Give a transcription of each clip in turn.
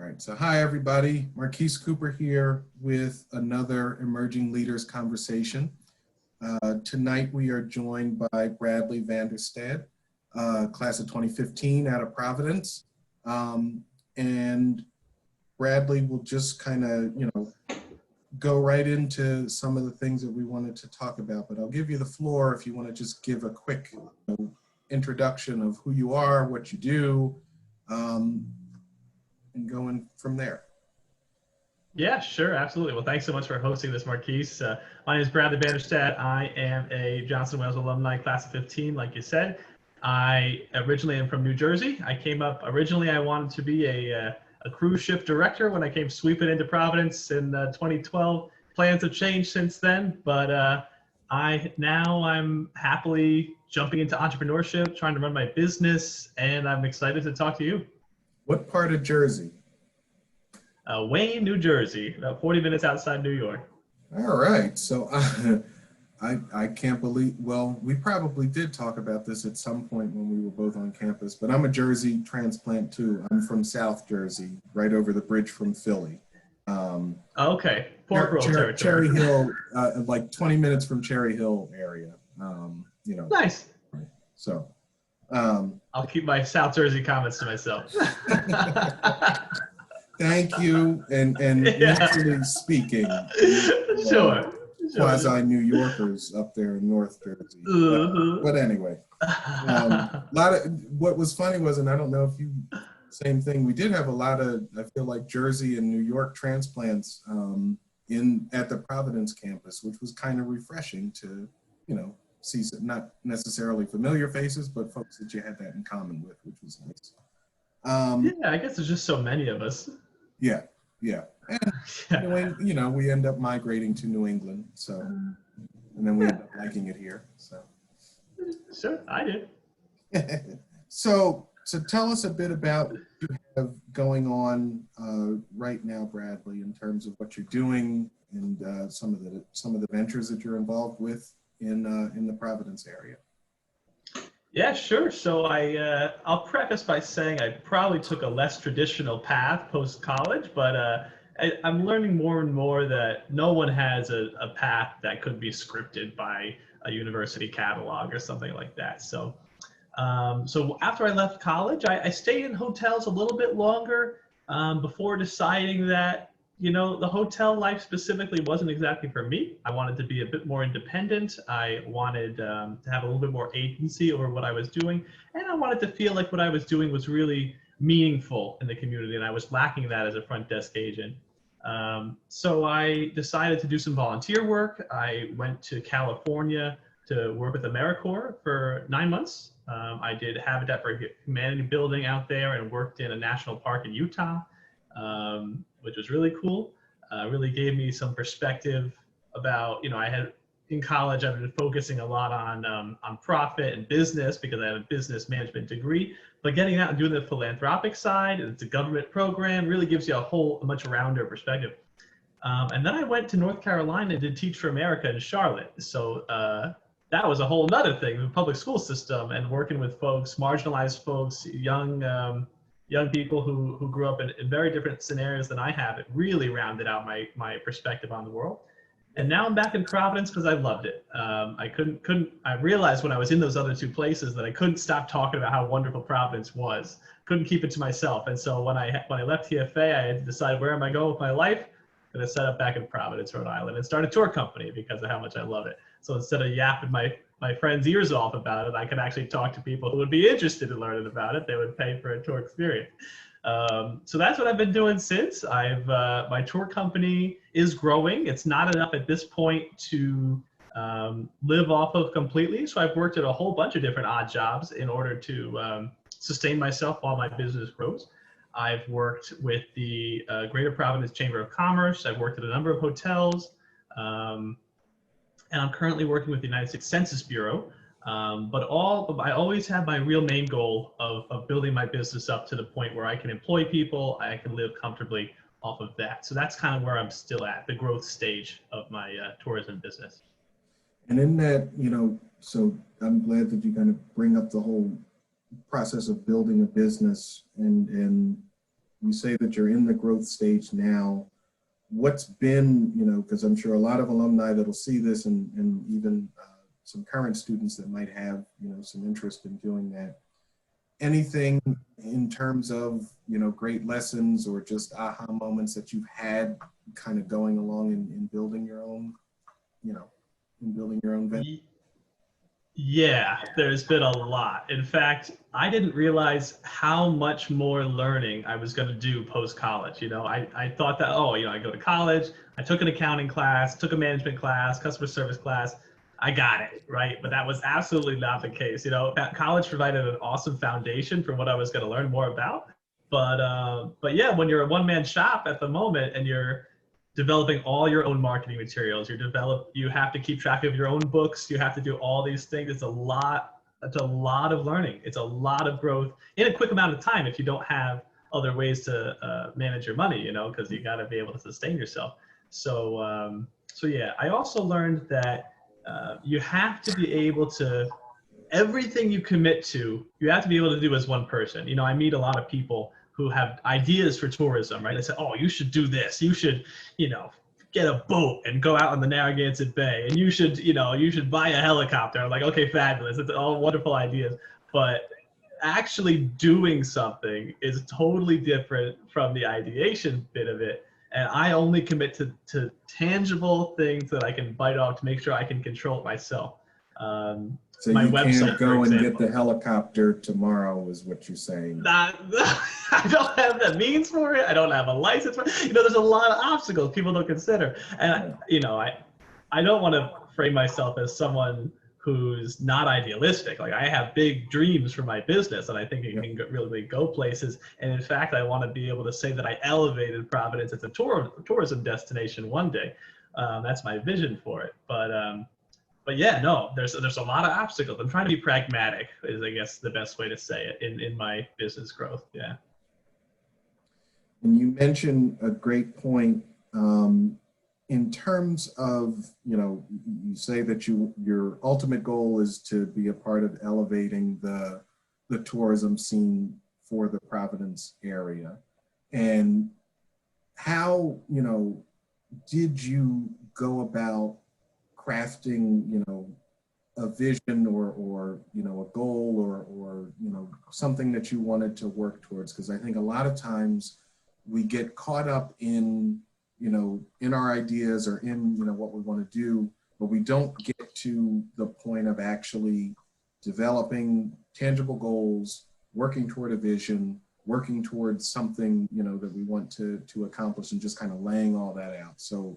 right, so hi everybody, Marquise Cooper here with another Emerging Leaders Conversation. Tonight we are joined by Bradley VanDerStad, class of 2015 out of Providence. And Bradley will just kind of, go right into some of the things that we wanted to talk about, but I'll give you the floor if you want to just give a quick introduction of who you are, what you do, and going from there. Yeah, sure, absolutely. Well, thanks so much for hosting this, Marquise. My name is Bradley VanDerStad. I am a Johnson Wales alumni, class of 15, like you said. I originally am from New Jersey. I came up, originally I wanted to be a cruise ship director when I came sweeping into Providence in 2012. Plans have changed since then, but I'm happily jumping into entrepreneurship, trying to run my business, and I'm excited to talk to you. What part of Jersey? Wayne, New Jersey, about 40 minutes outside New York. All right, so I can't believe, well, we probably did talk about this at some point when we were both on campus, but I'm a Jersey transplant too. I'm from South Jersey, right over the bridge from Philly. Okay, Pork Roll territory. Cherry Hill, like 20 minutes from Cherry Hill area, Nice. So. I'll keep my South Jersey comments to myself. Thank you, and naturally speaking, Sure. quasi-New Yorkers up there in North Jersey. But anyway, what was funny was, and I don't know if you, same thing, we did have a lot of, I feel like, Jersey and New York transplants at the Providence campus, which was kind of refreshing to, see some, not necessarily familiar faces, but folks that you had that in common with, which was nice. Yeah, I guess there's just so many of us. Yeah. And we end up migrating to New England, so, and then we end up liking it here. So. Sure, I did. So tell us a bit about what you have going on right now, Bradley, in terms of what you're doing and some of the ventures that you're involved with in the Providence area. Yeah, sure. So I'll preface by saying I probably took a less traditional path post-college, but I'm learning more and more that no one has a path that could be scripted by a university catalog or something like that. So after I left college, I stayed in hotels a little bit longer before deciding that, the hotel life specifically wasn't exactly for me. I wanted to be a bit more independent. I wanted to have a little bit more agency over what I was doing. And I wanted to feel like what I was doing was really meaningful in the community. And I was lacking that as a front desk agent. So I decided to do some volunteer work. I went to California to work with AmeriCorps for 9 months. I did Habitat for Humanity building out there and worked in a national park in Utah. Which was really cool. Really gave me some perspective about, I had in college, I've been focusing a lot on profit and business because I have a business management degree, but getting out and doing the philanthropic side, it's a government program, really gives you a much rounder perspective. And then I went to North Carolina and did Teach for America in Charlotte. So that was a whole nother thing, the public school system and working with folks, marginalized folks, young people who grew up in very different scenarios than I have. It really rounded out my perspective on the world. And now I'm back in Providence because I loved it. I realized when I was in those other two places that I couldn't stop talking about how wonderful Providence was. Couldn't keep it to myself. And so when I left TFA, I had to decide where am I going with my life. And I set up back in Providence, Rhode Island, and started a tour company because of how much I love it. So instead of yapping my friends' ears off about it, I could actually talk to people who would be interested in learning about it. They would pay for a tour experience. So that's what I've been doing since. My tour company is growing. It's not enough at this point to live off of completely. So I've worked at a whole bunch of different odd jobs in order to sustain myself while my business grows. I've worked with the Greater Providence Chamber of Commerce. I've worked at a number of hotels. And I'm currently working with the United States Census Bureau. But I always have my real main goal of building my business up to the point where I can employ people, I can live comfortably off of that. So that's kind of where I'm still at, the growth stage of my tourism business. And in that, so I'm glad that you kind of bring up the whole process of building a business and you say that you're in the growth stage now. What's been, because I'm sure a lot of alumni that'll see this and even some current students that might have, some interest in doing that. Anything in terms of, great lessons or just aha moments that you've had kind of going along in building your own, in building your own venture? Yeah, there's been a lot. In fact, I didn't realize how much more learning I was going to do post-college. I thought that, I go to college, I took an accounting class, took a management class, customer service class, I got it, right? But that was absolutely not the case. That college provided an awesome foundation for what I was going to learn more about. But yeah, when you're a one-man shop at the moment and you're developing all your own marketing materials, you have to keep track of your own books, you have to do all these things. It's a lot of learning. It's a lot of growth in a quick amount of time if you don't have other ways to manage your money, because you got to be able to sustain yourself. So yeah, I also learned that you have to be able to, everything you commit to, you have to be able to do as one person. I meet a lot of people who have ideas for tourism, right? They say, oh, you should do this. You should, get a boat and go out on the Narragansett Bay. And you should buy a helicopter. I'm like, okay, fabulous. It's all wonderful ideas. But actually doing something is totally different from the ideation bit of it. And I only commit to tangible things that I can bite off to make sure I can control it myself. So my you website, can't go and get the helicopter tomorrow is what you're saying. I don't have the means for it. I don't have a license for it. There's a lot of obstacles people don't consider. And, I don't want to frame myself as someone who's not idealistic. Like, I have big dreams for my business and I think it can really go places. And in fact, I want to be able to say that I elevated Providence as a tourism destination one day. That's my vision for it. But yeah, no, there's a lot of obstacles. I'm trying to be pragmatic is, I guess, the best way to say it in my business growth. Yeah. And you mentioned a great point in terms of, you say that your ultimate goal is to be a part of elevating the tourism scene for the Providence area. And how, did you go about crafting, a vision or a goal or something that you wanted to work towards? Because I think a lot of times we get caught up in our ideas or in what we want to do, but we don't get to the point of actually developing tangible goals, working toward a vision, working towards something that we want to accomplish, and just kind of laying all that out. So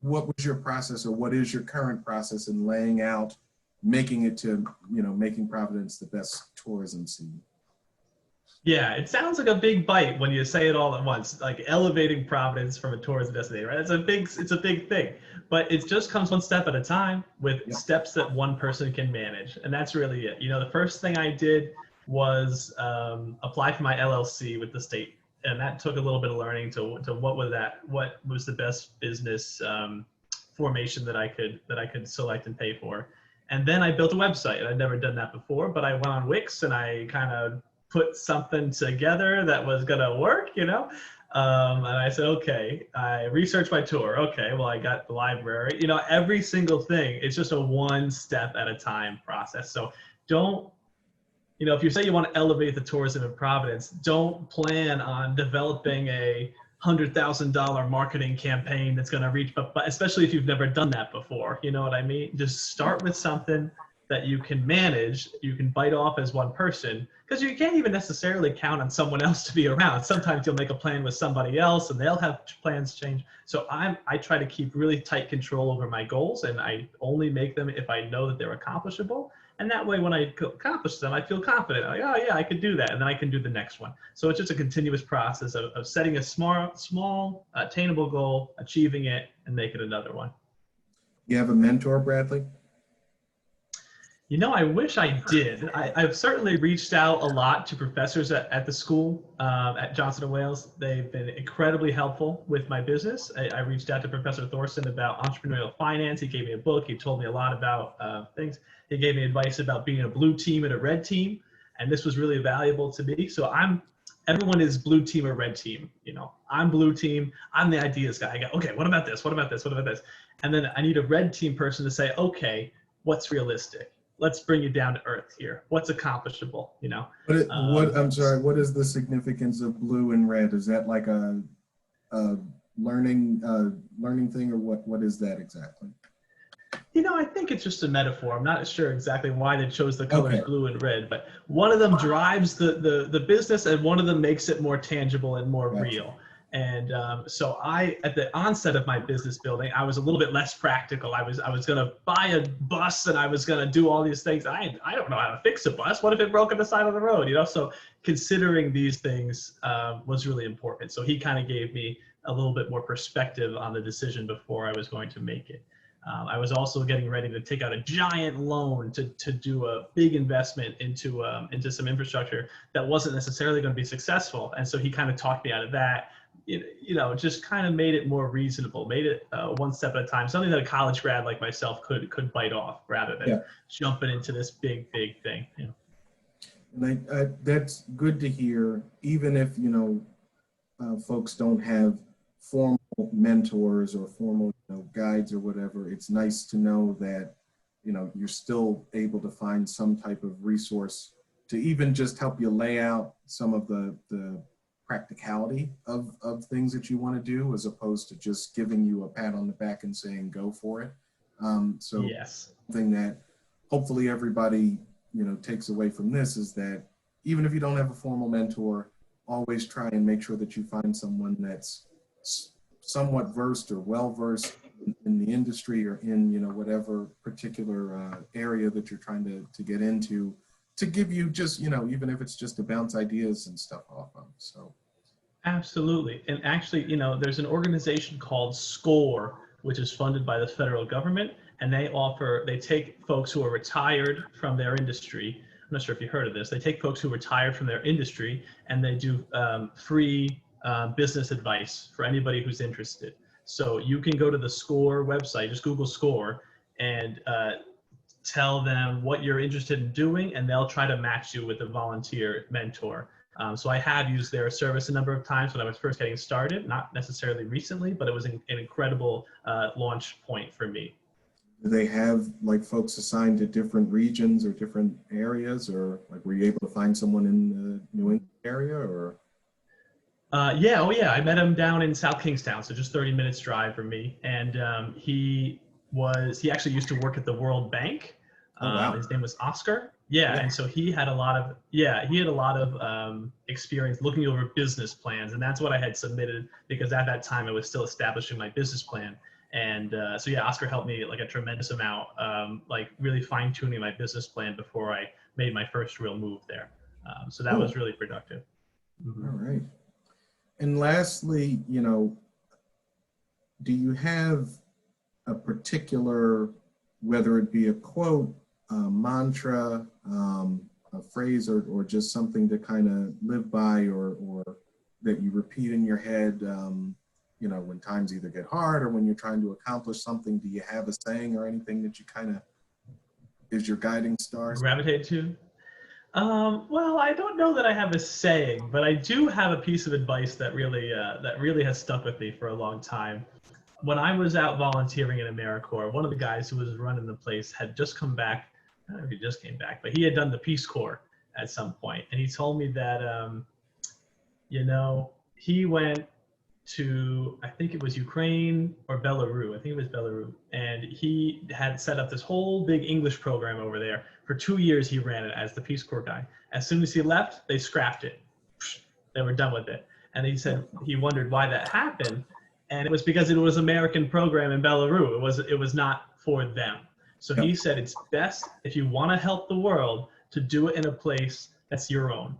what was your process, or what is your current process in laying out, making it to, making Providence the best tourism scene? Yeah, it sounds like a big bite when you say it all at once, like elevating Providence from a tourism destination, right? It's a big thing, but it just comes one step at a time with steps that one person can manage. And that's really it. The first thing I did was apply for my LLC with the state. And that took a little bit of learning to what was the best business formation that I could select and pay for. And then I built a website. I'd never done that before, but I went on Wix and I kind of put something together that was gonna work, and I said, okay, I researched my tour. Okay, well, I got the library, every single thing. It's just a one step at a time process. So don't, if you say you want to elevate the tourism in Providence, don't plan on developing a $100,000 marketing campaign that's going to reach, but especially if you've never done that before, you know what I mean? Just start with something that you can manage, you can bite off as one person, because you can't even necessarily count on someone else to be around. Sometimes you'll make a plan with somebody else and they'll have plans change. So I try to keep really tight control over my goals, and I only make them if I know that they're accomplishable. And that way, when I accomplish them, I feel confident. Like, oh yeah, I could do that, and then I can do the next one. So it's just a continuous process of setting a small, attainable goal, achieving it, and make it another one. You have a mentor, Bradley? I wish I did. I've certainly reached out a lot to professors at the school at Johnson & Wales. They've been incredibly helpful with my business. I reached out to Professor Thorson about entrepreneurial finance. He gave me a book. He told me a lot about things. He gave me advice about being a blue team and a red team, and this was really valuable to me. So I'm everyone is blue team or red team. You know, I'm blue team. I'm the ideas guy. I go, okay, what about this? What about this? What about this? And then I need a red team person to say, okay, what's realistic? Let's bring you down to earth here. What's accomplishable? You know. I'm sorry, what is the significance of blue and red? Is that like a learning thing, or what is that exactly? You know, I think it's just a metaphor. I'm not sure exactly why they chose the colors Okay. blue and red, but one of them drives the business, and one of them makes it more tangible and more Gotcha. real. And so at the onset of my business building, I was a little bit less practical. I was going to buy a bus, and I was going to do all these things. I don't know how to fix a bus. What if it broke on the side of the road? You know, so considering these things was really important. So he kind of gave me a little bit more perspective on the decision before I was going to make it. I was also getting ready to take out a giant loan to do a big investment into some infrastructure that wasn't necessarily going to be successful. And so he kind of talked me out of that. You know, just kind of made it more reasonable, made it one step at a time, something that a college grad like myself could bite off rather than jumping into this big thing. You know? And that's good to hear, even if, you know, folks don't have formal mentors or formal, you know, guides or whatever. It's nice to know that, you know, you're still able to find some type of resource to even just help you lay out some of the practicality of things that you want to do, as opposed to just giving you a pat on the back and saying go for it. So yes, something that hopefully everybody, you know, takes away from this is that even if you don't have a formal mentor, always try and make sure that you find someone that's somewhat versed or well versed in the industry, or in, you know, whatever particular area that you're trying to get into, to give you just, you know, even if it's just to bounce ideas and stuff off of. So absolutely. And actually, you know, there's an organization called SCORE, which is funded by the federal government, and they take folks who are retired from their industry. I'm not sure if you heard of this. They take folks who retired from their industry, and they do free business advice for anybody who's interested. So you can go to the SCORE website, just Google SCORE, and tell them what you're interested in doing, and they'll try to match you with a volunteer mentor. So I have used their service a number of times when I was first getting started, not necessarily recently, but it was an incredible launch point for me. do they have like folks assigned to different regions or different areas, or like were you able to find someone in the New England area, or? Yeah, oh yeah, I met him down in South Kingstown, so just 30 minutes drive from me. And he actually used to work at the World Bank. Oh, wow. His name was Oscar. Yeah, and so he had a lot of experience looking over business plans, and that's what I had submitted, because at that time I was still establishing my business plan. And so yeah, Oscar helped me like a tremendous amount, like really fine tuning my business plan before I made my first real move there. So that was really productive. Mm-hmm. All right. And lastly, you know, do you have a particular, whether it be a quote, a mantra, a phrase, or just something to kind of live by, or that you repeat in your head, you know, when times either get hard or when you're trying to accomplish something? Do you have a saying or anything that you kind of is your guiding star? Gravitate to? Well, I don't know that I have a saying, but I do have a piece of advice that really has stuck with me for a long time. When I was out volunteering in AmeriCorps, one of the guys who was running the place had just come back. I don't know if he just came back, but he had done the Peace Corps at some point, and he told me that you know, he went to, I think it was Ukraine or Belarus. I think it was Belarus. And he had set up this whole big English program over there. For 2 years, he ran it as the Peace Corps guy. As soon as he left, they scrapped it. They were done with it. And he said he wondered why that happened. And it was because it was an American program in Belarus. It was not for them. So he said it's best, if you want to help the world, to do it in a place that's your own.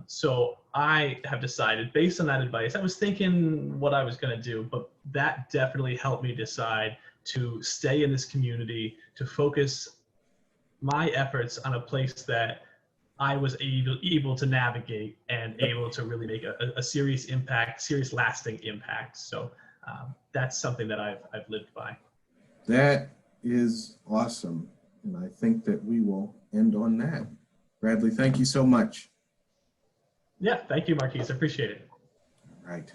So I have decided, based on that advice, I was thinking what I was going to do, but that definitely helped me decide to stay in this community, to focus my efforts on a place that I was able to navigate and able to really make a serious impact, serious lasting impact. So that's something that I've lived by. That is awesome. And I think that we will end on that. Bradley, thank you so much. Yeah, thank you, Marquise. I appreciate it. Right.